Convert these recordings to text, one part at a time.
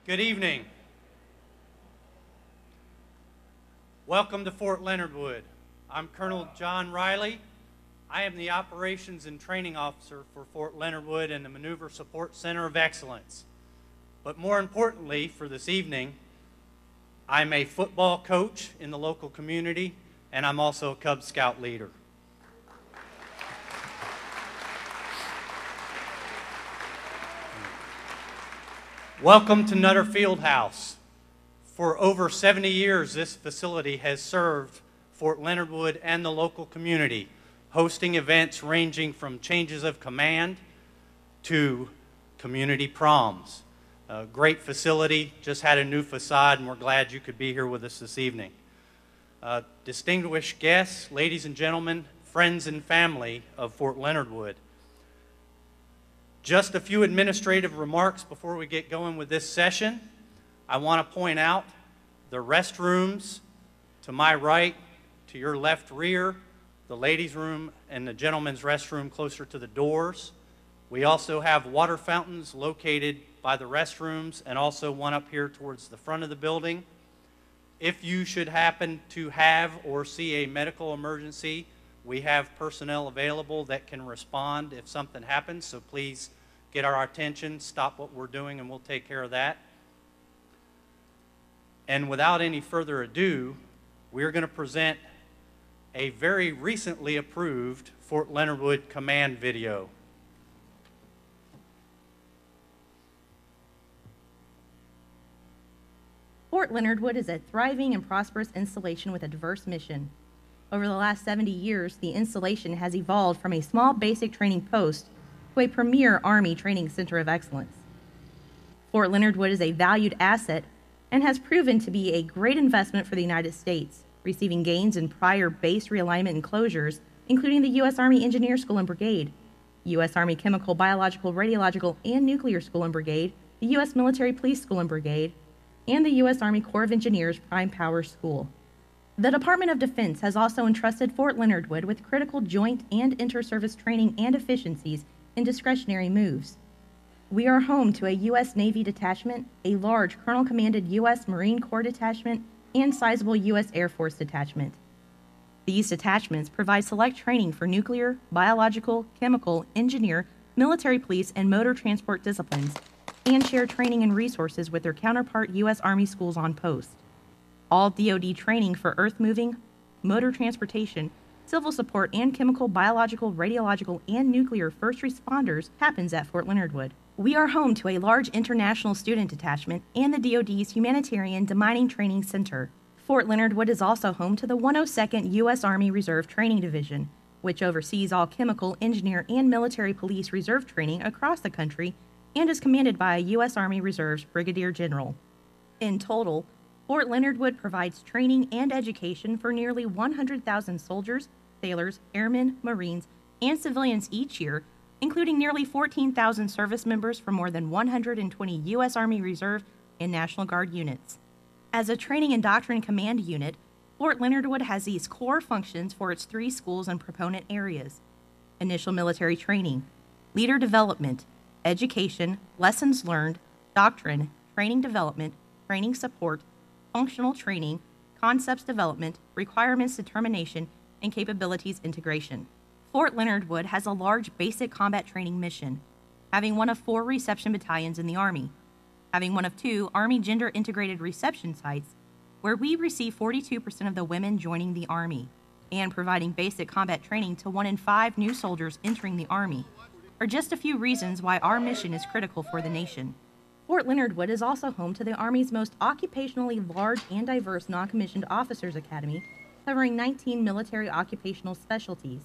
Good evening. Welcome to Fort Leonard Wood. I'm Colonel John Riley. I am the Operations and Training Officer for Fort Leonard Wood and the Maneuver Support Center of Excellence. But more importantly for this evening, I'm a football coach in the local community, and I'm also a Cub Scout leader. Welcome to Nutter Fieldhouse. For over 70 years, this facility has served Fort Leonard Wood and the local community, hosting events ranging from changes of command to community proms. A great facility, just had a new facade, and we're glad you could be here with us this evening. Distinguished guests, ladies and gentlemen, friends and family of Fort Leonard Wood. Just a few administrative remarks before we get going with this session. I want to point out the restrooms to my right, to your left rear, the ladies' room and the gentlemen's restroom closer to the doors. We also have water fountains located by the restrooms and also one up here towards the front of the building. If you should happen to have or see a medical emergency, we have personnel available that can respond if something happens, so please get our attention, stop what we're doing, and we'll take care of that. And without any further ado, we're going to present a very recently approved Fort Leonard Wood command video. Fort Leonard Wood is a thriving and prosperous installation with a diverse mission. Over the last 70 years, the installation has evolved from a small basic training post to a premier Army training center of excellence. Fort Leonard Wood is a valued asset and has proven to be a great investment for the United States, receiving gains in prior base realignment and closures, including the U.S. Army Engineer School and Brigade, U.S. Army Chemical, Biological, Radiological, and Nuclear School and Brigade, the U.S. Military Police School and Brigade, and the U.S. Army Corps of Engineers Prime Power School. The Department of Defense has also entrusted Fort Leonard Wood with critical joint and inter-service training and efficiencies in discretionary moves. We are home to a U.S. Navy detachment, a large colonel-commanded U.S. Marine Corps detachment, and sizable U.S. Air Force detachment. These detachments provide select training for nuclear, biological, chemical, engineer, military police, and motor transport disciplines, and share training and resources with their counterpart U.S. Army schools on post. All DoD training for earth-moving, motor transportation, civil support, and chemical, biological, radiological, and nuclear first responders happens at Fort Leonard Wood. We are home to a large international student detachment and the DoD's Humanitarian Demining Training Center. Fort Leonard Wood is also home to the 102nd U.S. Army Reserve Training Division, which oversees all chemical, engineer, and military police reserve training across the country and is commanded by a U.S. Army Reserve's Brigadier General. In total, Fort Leonard Wood provides training and education for nearly 100,000 soldiers, sailors, airmen, Marines, and civilians each year, including nearly 14,000 service members from more than 120 U.S. Army Reserve and National Guard units. As a training and doctrine command unit, Fort Leonard Wood has these core functions for its 3 schools and proponent areas: initial military training, leader development, education, lessons learned, doctrine, training development, training support, functional training, concepts development, requirements determination, and capabilities integration. Fort Leonard Wood has a large basic combat training mission, having one of 4 reception battalions in the Army, having one of 2 Army gender integrated reception sites, where we receive 42% of the women joining the Army, and providing basic combat training to 1 in 5 new soldiers entering the Army, are just a few reasons why our mission is critical for the nation. Fort Leonard Wood is also home to the Army's most occupationally large and diverse non-commissioned officers academy, covering 19 military occupational specialties.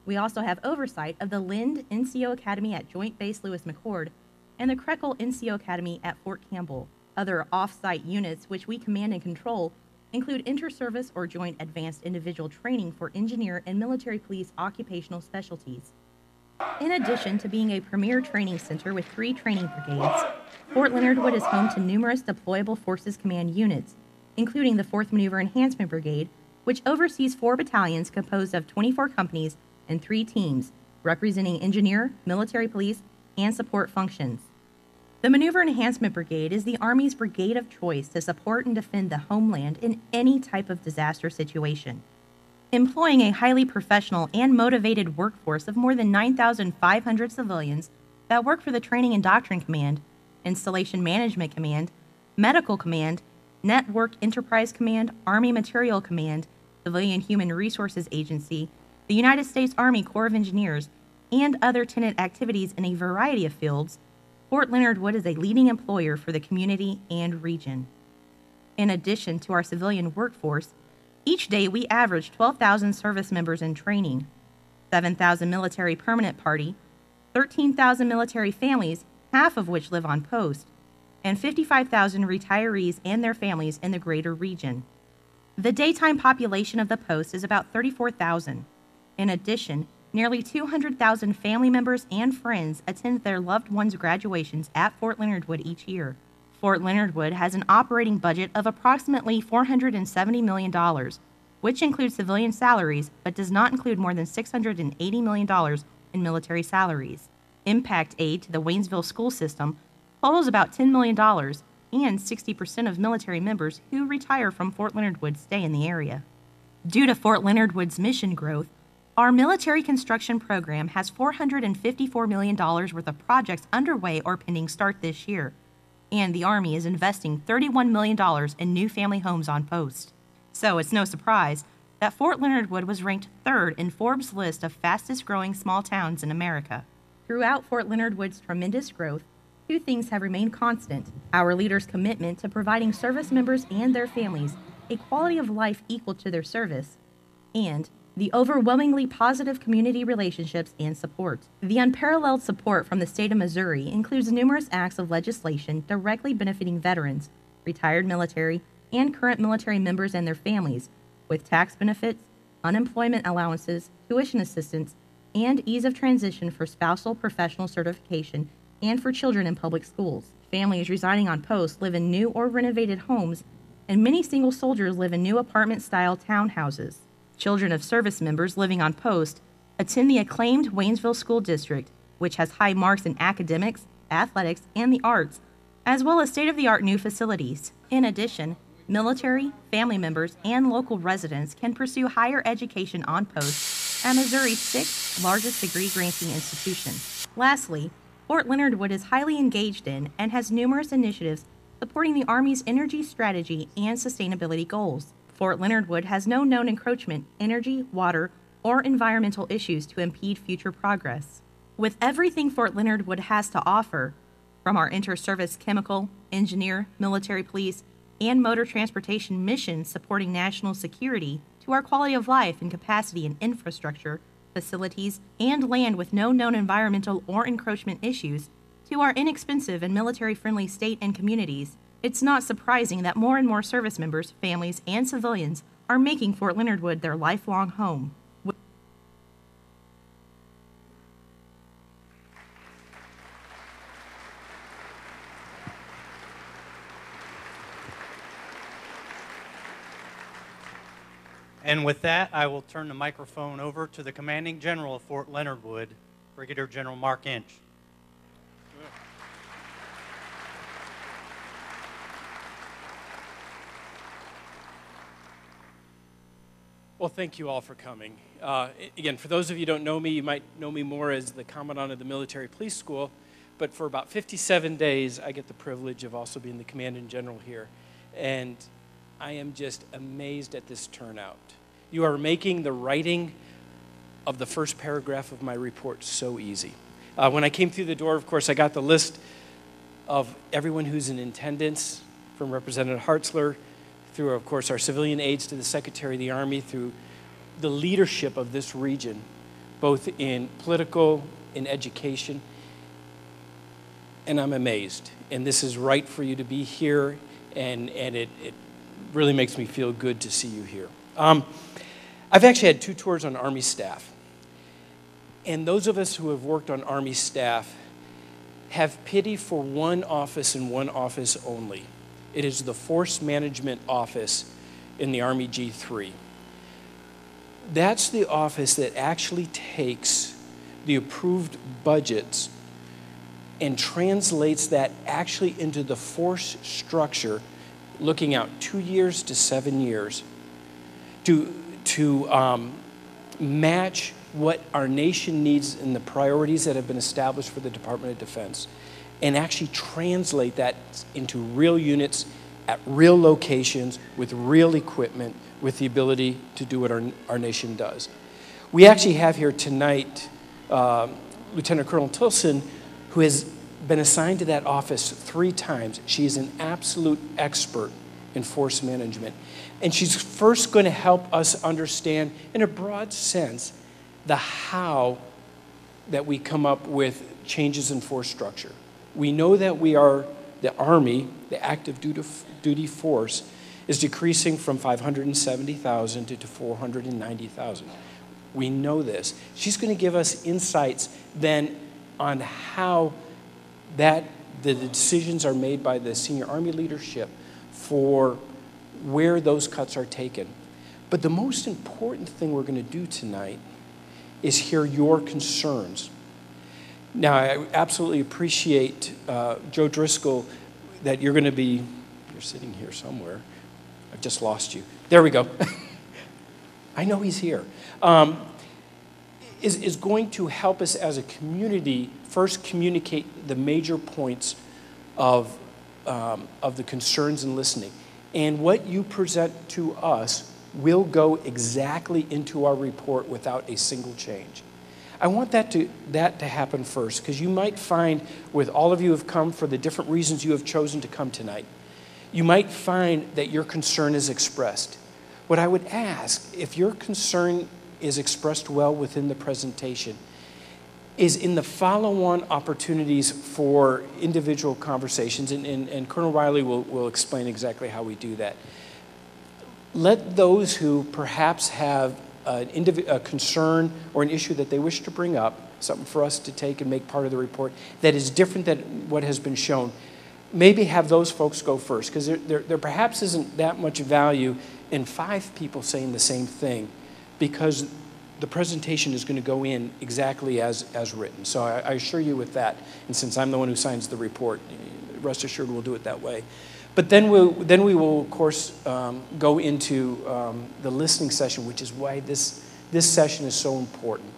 We also have oversight of the Lind NCO Academy at Joint Base Lewis McChord and the Krekel NCO Academy at Fort Campbell. Other off-site units which we command and control include inter-service or joint advanced individual training for engineer and military police occupational specialties. In addition to being a premier training center with 3 training brigades, Fort Leonard Wood is home to numerous deployable forces command units, including the 4th Maneuver Enhancement Brigade, which oversees 4 battalions composed of 24 companies and 3 teams, representing engineer, military police, and support functions. The Maneuver Enhancement Brigade is the Army's brigade of choice to support and defend the homeland in any type of disaster situation. Employing a highly professional and motivated workforce of more than 9,500 civilians that work for the Training and Doctrine Command, Installation Management Command, Medical Command, Network Enterprise Command, Army Material Command, Civilian Human Resources Agency, the United States Army Corps of Engineers, and other tenant activities in a variety of fields, Fort Leonard Wood is a leading employer for the community and region. In addition to our civilian workforce, each day we average 12,000 service members in training, 7,000 military permanent party, 13,000 military families, half of which live on post, and 55,000 retirees and their families in the greater region. The daytime population of the post is about 34,000. In addition, nearly 200,000 family members and friends attend their loved ones' graduations at Fort Leonard Wood each year. Fort Leonard Wood has an operating budget of approximately $470 million, which includes civilian salaries but does not include more than $680 million in military salaries. Impact aid to the Waynesville school system totals about $10 million, and 60% of military members who retire from Fort Leonard Wood stay in the area. Due to Fort Leonard Wood's mission growth, our military construction program has $454 million worth of projects underway or pending start this year, and the Army is investing $31 million in new family homes on post. So it's no surprise that Fort Leonard Wood was ranked third in Forbes' list of fastest-growing small towns in America. Throughout Fort Leonard Wood's tremendous growth, two things have remained constant: our leaders' commitment to providing service members and their families a quality of life equal to their service, and the overwhelmingly positive community relationships and support. The unparalleled support from the state of Missouri includes numerous acts of legislation directly benefiting veterans, retired military, and current military members and their families, with tax benefits, unemployment allowances, tuition assistance, and ease of transition for spousal professional certification and for children in public schools. Families residing on post live in new or renovated homes, and many single soldiers live in new apartment-style townhouses. Children of service members living on post attend the acclaimed Waynesville School District, which has high marks in academics, athletics, and the arts, as well as state-of-the-art new facilities. In addition, military, family members, and local residents can pursue higher education on post at Missouri's sixth largest degree-granting institution. Lastly, Fort Leonard Wood is highly engaged in and has numerous initiatives supporting the Army's energy strategy and sustainability goals. Fort Leonard Wood has no known encroachment, energy, water, or environmental issues to impede future progress. With everything Fort Leonard Wood has to offer, from our inter-service chemical, engineer, military police, and motor transportation missions supporting national security, to our quality of life and capacity in infrastructure, facilities, and land with no known environmental or encroachment issues, to our inexpensive and military-friendly state and communities, it's not surprising that more and more service members, families, and civilians are making Fort Leonard Wood their lifelong home. And with that, I will turn the microphone over to the Commanding General of Fort Leonard Wood, Brigadier General Mark Inch. Well, thank you all for coming. Again, for those of you who don't know me, you might know me more as the Commandant of the Military Police School, but for about 57 days, I get the privilege of also being the Commandant General here. And I am just amazed at this turnout. You are making the writing of the first paragraph of my report so easy. When I came through the door, of course, I got the list of everyone who's in attendance, from Representative Hartzler, through, of course, our civilian aides to the Secretary of the Army, through the leadership of this region, both in political, in education, and I'm amazed. And this is right for you to be here, and it really makes me feel good to see you here. I've actually had 2 tours on Army staff, and those of us who have worked on Army staff have pity for one office and one office only. It is the Force Management Office in the Army G3. That's the office that actually takes the approved budgets and translates that actually into the force structure, looking out 2 years to 7 years, to match what our nation needs and the priorities that have been established for the Department of Defense, and actually translate that into real units at real locations with real equipment, with the ability to do what our nation does. We actually have here tonight Lieutenant Colonel Tilson, who has been assigned to that office 3 times. She is an absolute expert in force management. And she's first going to help us understand, in a broad sense, the how that we come up with changes in force structure. We know that we are, the Army, the active duty force, is decreasing from 570,000 to 490,000. We know this. She's going to give us insights then on how the decisions are made by the senior Army leadership for where those cuts are taken. But the most important thing we're going to do tonight is hear your concerns. Now, I absolutely appreciate, Joe Driscoll, that you're sitting here somewhere. I've just lost you. There we go. I know he's here. Is going to help us as a community first communicate the major points of the concerns and listening. And what you present to us will go exactly into our report without a single change. I want that to happen first, because you might find, with all of you who have come for the different reasons you have chosen to come tonight, you might find that your concern is expressed. What I would ask, if your concern is expressed well within the presentation, is in the follow-on opportunities for individual conversations, and Colonel Riley will explain exactly how we do that. Let those who perhaps have a concern or an issue that they wish to bring up, something for us to take and make part of the report that is different than what has been shown, maybe have those folks go first, because there perhaps isn't that much value in 5 people saying the same thing, because the presentation is going to go in exactly as written. So I assure you with that, and since I'm the one who signs the report, rest assured we'll do it that way. But then we will, of course, go into the listening session, which is why this session is so important.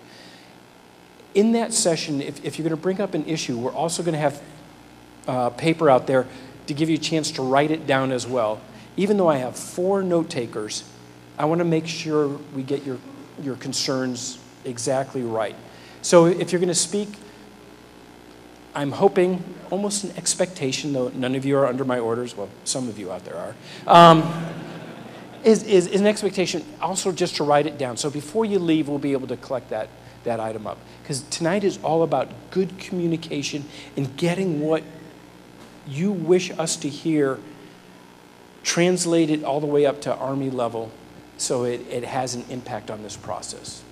In that session, if you're going to bring up an issue, we're also going to have paper out there to give you a chance to write it down as well. Even though I have 4 note takers, I want to make sure we get your concerns exactly right. So if you're going to speak, I'm hoping, almost an expectation, though none of you are under my orders, well, some of you out there are, is an expectation also just to write it down. So before you leave, we'll be able to collect that item up. Because tonight is all about good communication and getting what you wish us to hear translated all the way up to Army level, so it has an impact on this process.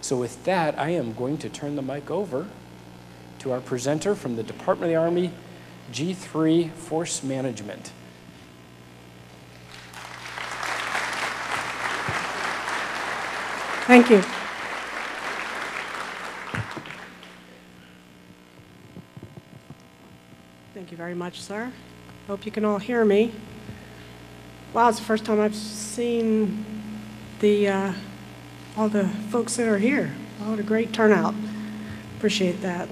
So with that, I am going to turn the mic over to our presenter from the Department of the Army, G3 Force Management. Thank you. Thank you very much, sir. Hope you can all hear me. Wow, it's the first time I've seen all the folks that are here. Oh, what a great turnout. Appreciate that.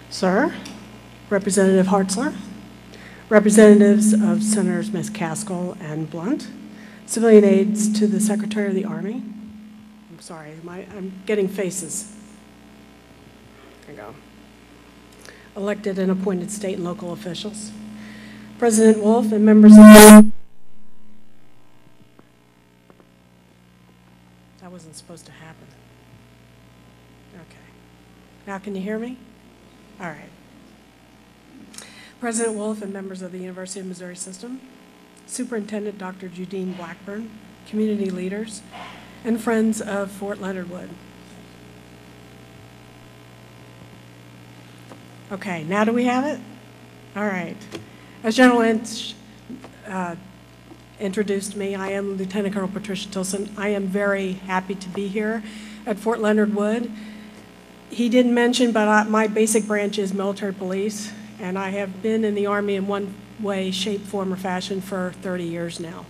Sir, Representative Hartzler, representatives of Senators McCaskill and Blunt, civilian aides to the Secretary of the Army. I'm sorry, I'm getting faces. There you go. Elected and appointed state and local officials. President Wolf and members of the... That wasn't supposed to happen. Okay. Now can you hear me? All right. President Wolf and members of the University of Missouri System, Superintendent Dr. Judine Blackburn, community leaders, and friends of Fort Leonard Wood. Okay, now do we have it? All right. As General Lynch introduced me, I am Lieutenant Colonel Patricia Tilson. I am very happy to be here at Fort Leonard Wood. He didn't mention, but my basic branch is military police, and I have been in the Army in one way, shape, form, or fashion for 30 years now.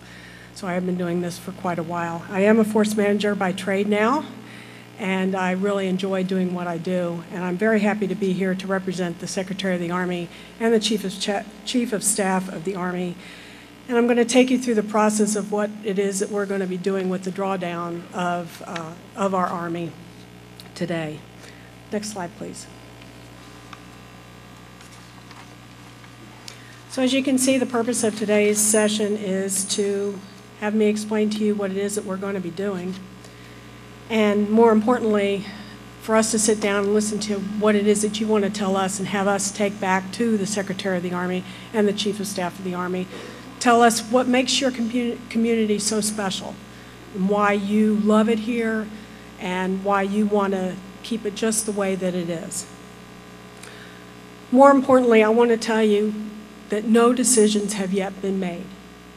So I have been doing this for quite a while. I am a force manager by trade now, and I really enjoy doing what I do. And I'm very happy to be here to represent the Secretary of the Army and the Chief of Staff of the Army. And I'm going to take you through the process of what it is that we're going to be doing with the drawdown of our Army today. Next slide, please. So as you can see, the purpose of today's session is to have me explain to you what it is that we're going to be doing. And more importantly, for us to sit down and listen to what it is that you want to tell us and have us take back to the Secretary of the Army and the Chief of Staff of the Army. Tell us what makes your community so special and why you love it here and why you want to keep it just the way that it is. More importantly, I want to tell you that no decisions have yet been made.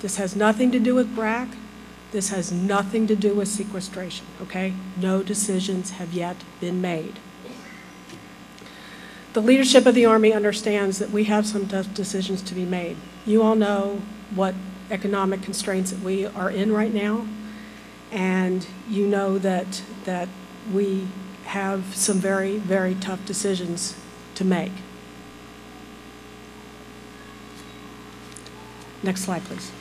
This has nothing to do with BRAC. This has nothing to do with sequestration, okay? No decisions have yet been made. The leadership of the Army understands that we have some tough decisions to be made. You all know what economic constraints that we are in right now, and you know that we have some very, very tough decisions to make. Next slide, please.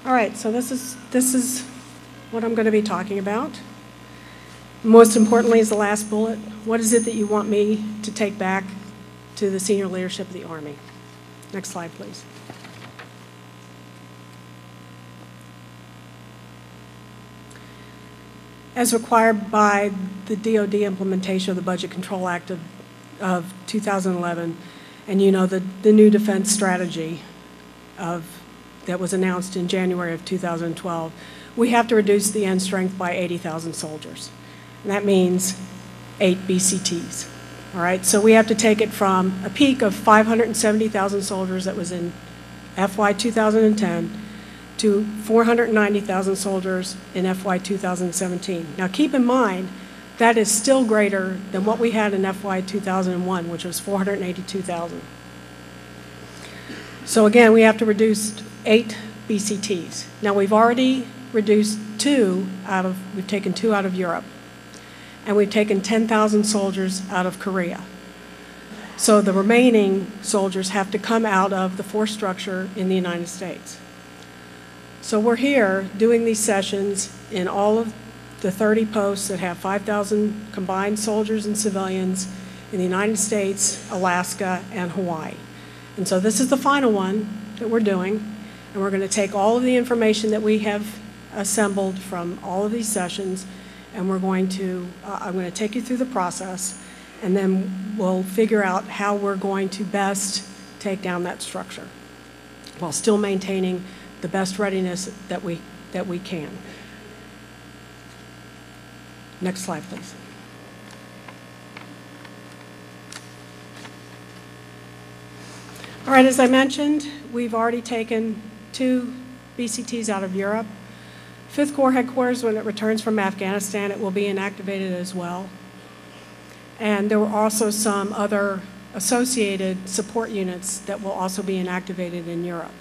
All right, so this is what I'm going to be talking about. Most importantly is the last bullet. What is it that you want me to take back to the senior leadership of the Army? Next slide, please. As required by the DoD implementation of the Budget Control Act of 2011, and you know the new defense strategy that was announced in January of 2012, we have to reduce the end strength by 80,000 soldiers. And that means 8 BCTs. All right, so we have to take it from a peak of 570,000 soldiers that was in FY 2010 to 490,000 soldiers in FY 2017. Now keep in mind, that is still greater than what we had in FY 2001, which was 482,000. So again, we have to reduce 8 BCTs. Now we've already reduced we've taken 2 out of Europe, and we've taken 10,000 soldiers out of Korea. So the remaining soldiers have to come out of the force structure in the United States. So we're here doing these sessions in all of the 30 posts that have 5,000 combined soldiers and civilians in the United States, Alaska, and Hawaii. And so this is the final one that we're doing, and we're going to take all of the information that we have assembled from all of these sessions, and we're going to, I'm going to take you through the process, and then we'll figure out how we're going to best take down that structure while still maintaining the best readiness that we can. Next slide, please. All right, as I mentioned, we've already taken 2 BCTs out of Europe. 5th Corps Headquarters, when it returns from Afghanistan, it will be inactivated as well. And there were also some other associated support units that will also be inactivated in Europe.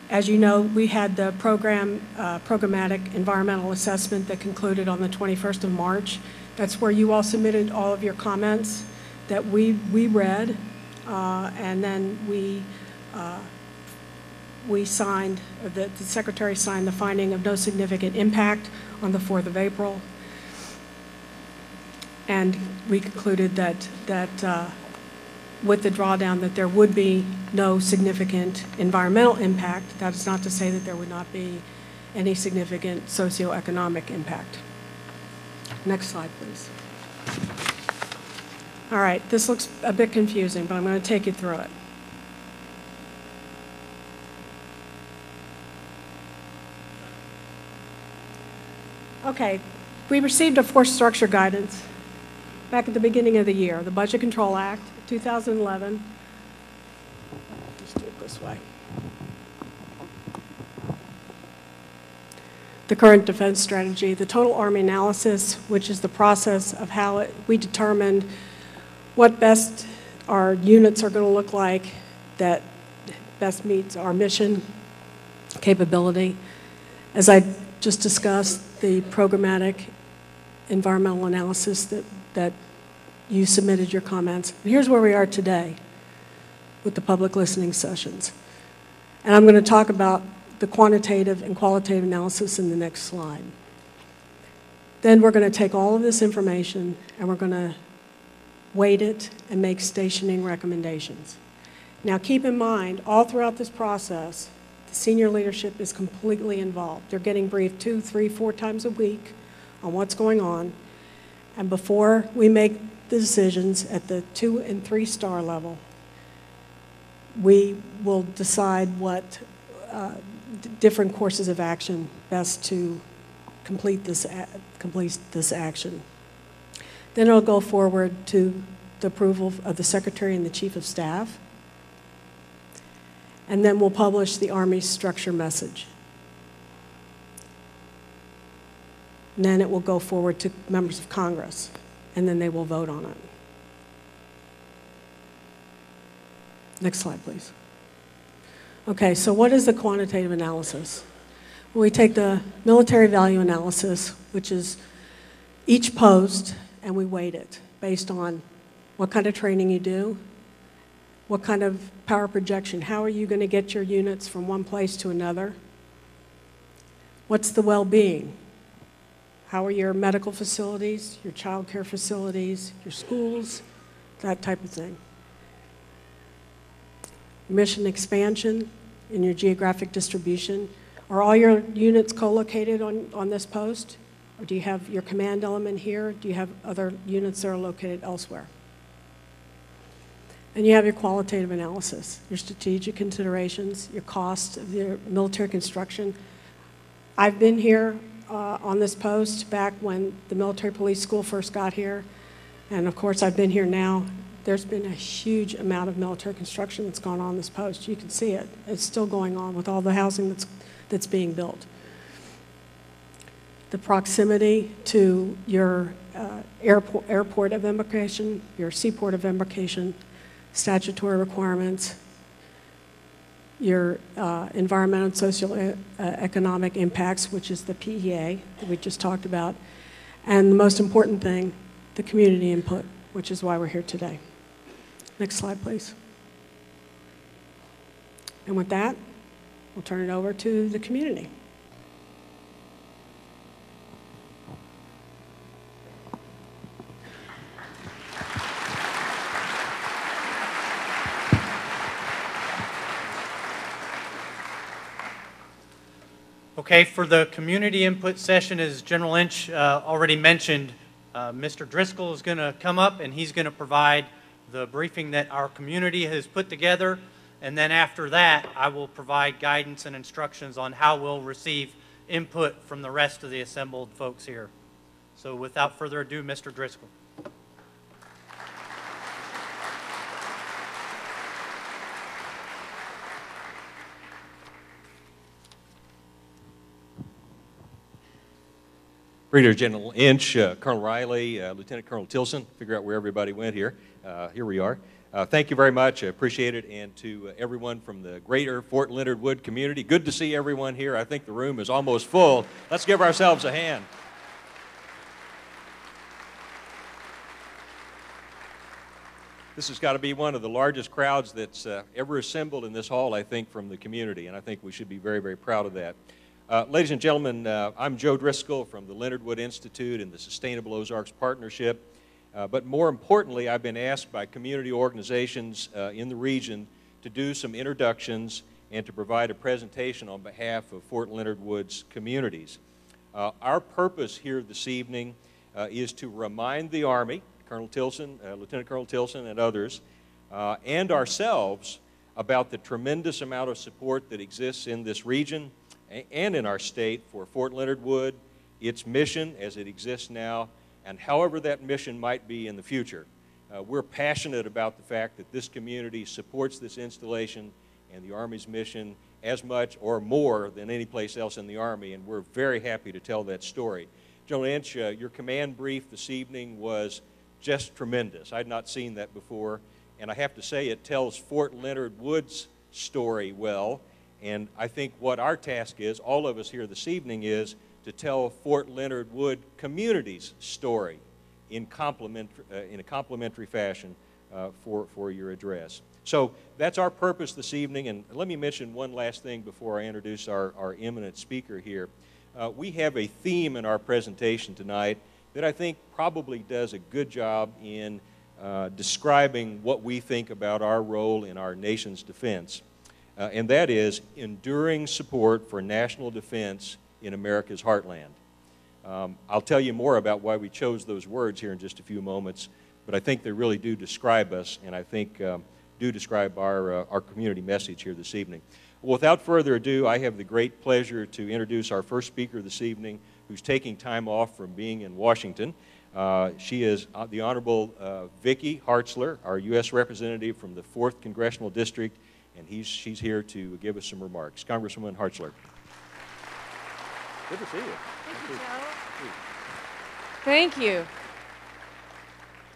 As you know, we had the programmatic environmental assessment that concluded on the 21st of March. That's where you all submitted all of your comments that we read, and then we signed, the Secretary signed the finding of no significant impact on the 4th of April. And we concluded that with the drawdown that there would be no significant environmental impact. That is not to say that there would not be any significant socioeconomic impact. Next slide, please. All right, this looks a bit confusing, but I'm going to take you through it. Okay, we received a force structure guidance back at the beginning of the year, the Budget Control Act, 2011. Let's do it this way. the current defense strategy, the total Army analysis, which is the process of how we determined what best our units are going to look like that best meets our mission capability. As I just discussed, the programmatic environmental analysis that you submitted your comments. And here's where we are today with the public listening sessions. And I'm going to talk about the quantitative and qualitative analysis in the next slide. Then we're going to take all of this information and we're going to weight it and make stationing recommendations. Now keep in mind, all throughout this process, the senior leadership is completely involved. They're getting briefed 2, 3, 4 times a week on what's going on. And before we make the decisions at the 2- and 3-star level, we will decide what different courses of action best to complete this action. Then it'll go forward to the approval of the Secretary and the Chief of Staff. And then we'll publish the Army's structure message. And then it will go forward to members of Congress, and then they will vote on it. Next slide, please. Okay, so what is the quantitative analysis? Well, we take the military value analysis, which is each post, and we weight it based on what kind of training you do, what kind of power projection, how are you going to get your units from one place to another, what's the well-being, how are your medical facilities, your child care facilities, your schools, that type of thing. Mission expansion in your geographic distribution. Are all your units co-located on this post? Or do you have your command element here? Do you have other units that are located elsewhere? And you have your qualitative analysis, your strategic considerations, your cost of your military construction. I've been here on this post back when the military police school first got here. And of course, I've been here now. There's been a huge amount of military construction that's gone on this post. You can see it. It's still going on with all the housing that's being built. The proximity to your airport of embarkation, your seaport of embarkation, statutory requirements, your environmental and social economic impacts, which is the PEA that we just talked about, and the most important thing, the community input, which is why we're here today. Next slide, please. And with that, we'll turn it over to the community. Okay, for the community input session, as General Lynch already mentioned, Mr. Driscoll is going to come up and he's going to provide the briefing that our community has put together. And then after that, I will provide guidance and instructions on how we'll receive input from the rest of the assembled folks here. So without further ado, Mr. Driscoll. Brigadier General Inch, Colonel Riley, Lieutenant Colonel Tilson, figure out where everybody went here. Here we are. Thank you very much. I appreciate it. And to everyone from the greater Fort Leonard Wood community, good to see everyone here. I think the room is almost full. Let's give ourselves a hand. This has got to be one of the largest crowds that's ever assembled in this hall, I think, from the community. And I think we should be very, very proud of that. Ladies and gentlemen, I'm Joe Driscoll from the Leonard Wood Institute and the Sustainable Ozarks Partnership. But more importantly, I've been asked by community organizations in the region to do some introductions and to provide a presentation on behalf of Fort Leonard Wood's communities. Our purpose here this evening is to remind the Army, Colonel Tilson, Lieutenant Colonel Tilson and others, and ourselves about the tremendous amount of support that exists in this region and in our state for Fort Leonard Wood, its mission as it exists now, and however that mission might be in the future. We're passionate about the fact that this community supports this installation and the Army's mission as much or more than any place else in the Army, and we're very happy to tell that story. General Inch, your command brief this evening was just tremendous. I'd not seen that before, and I have to say it tells Fort Leonard Wood's story well, and I think what our task is, all of us here this evening, is to tell Fort Leonard Wood community's story in a complimentary fashion for your address. So that's our purpose this evening, and let me mention one last thing before I introduce our eminent speaker here. We have a theme in our presentation tonight that I think probably does a good job in describing what we think about our role in our nation's defense, and that is enduring support for national defense in America's heartland. I'll tell you more about why we chose those words here in just a few moments, but I think they really do describe us, and I think do describe our community message here this evening. Well, without further ado, I have the great pleasure to introduce our first speaker this evening, who's taking time off from being in Washington. She is the Honorable Vicki Hartzler, our U.S. Representative from the 4th Congressional District, and she's here to give us some remarks. Congresswoman Hartzler. Good to see you. Thank you, Joe. Thank you.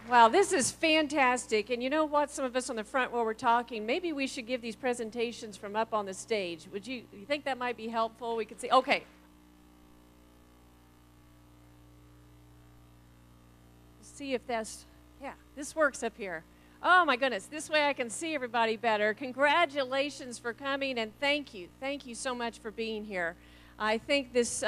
Wow, this is fantastic. And you know what? Some of us on the front while we're talking, maybe we should give these presentations from up on the stage. Would you think that might be helpful? We could see, okay. See if that's, yeah, this works up here. Oh my goodness, this way I can see everybody better. Congratulations for coming, and thank you. Thank you so much for being here. I think this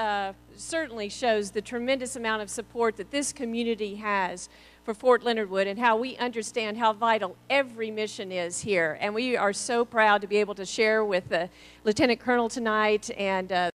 certainly shows the tremendous amount of support that this community has for Fort Leonard Wood and how we understand how vital every mission is here. And we are so proud to be able to share with the Lieutenant Colonel tonight and